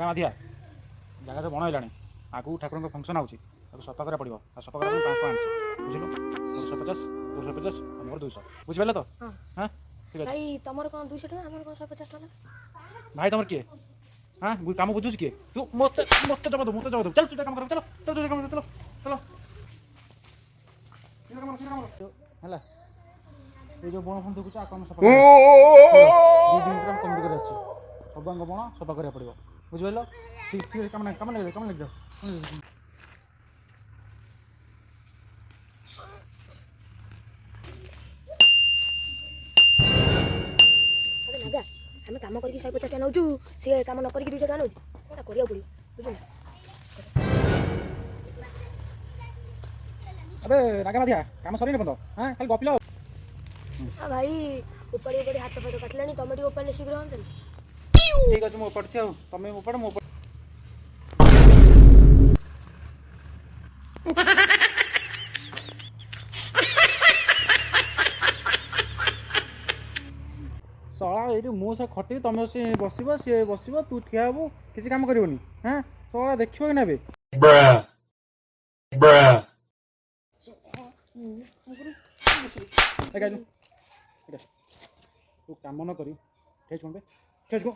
ମାଧିଆ ଜାଗା ତ ବଣ ହେଲାଣି ଆଗକୁ ଠାକୁରଙ୍କ ଫଙ୍କସନ୍ ହେଉଛି ତାକୁ ସଫା କରିବାକୁ ପଡ଼ିବ ଆଉ ସଫା କରିବା ପାଇଁ 500 ଆଣିଛି ବୁଝିଲୁ 150 250 ଆମର 200 ବୁଝିପାରିଲ ତ ହଁ ଠିକ୍ ଅଛି ଭାଇ ତମର କ'ଣ 200 ଟଙ୍କା ଆମର କ'ଣ 150 ଟଙ୍କା ଭାଇ ତମର କିଏ हाँ काम बुझुस किए तू मत मत जब दो मत जब दो चल तू काम कर चलो चल तू काम कर चलो चलो ହେଲା এই যে ବଣ ଫଣ ଦେଖୁଛ ଆକୁ ଆମେ ସଫା କରିବା 2 ଦିନ ପରେ କମିଟି କରି ଅଛି ସବୁଆଙ୍କ ବଣ ସଫା କରିବାକୁ ପଡ଼ିବ ବୁଝିପାରିଲ ଠିକ୍ ଠିକ୍ କାମ ଲାଗିଯାଅ ନାଗା ଆମେ କାମ କରିକି 150 ଟଙ୍କା ନେଉଛୁ ସିଏ କାମ ନ କରିକି 200 ଟଙ୍କା ନେଉଛି କ'ଣ କରିବାକୁ ପଡ଼ିବ ବୁଝିଲ अबे नागा माधिया काम सरी बंद हाँ खाली गपिल भाई उपाड़ी उपाड़ी हाथ फाथ काटिलानी तुम टी उपाड़े शीघ्र हंतनी ठीक अच्छे मुझे पड़े तुम उपाड़ मो शला ये मुझे खटी तुम सी बस सी बस तू ठिया हबू किसी काम करनी हाँ शला देख ना बे तू काम न करी ठेच कौन ठेच को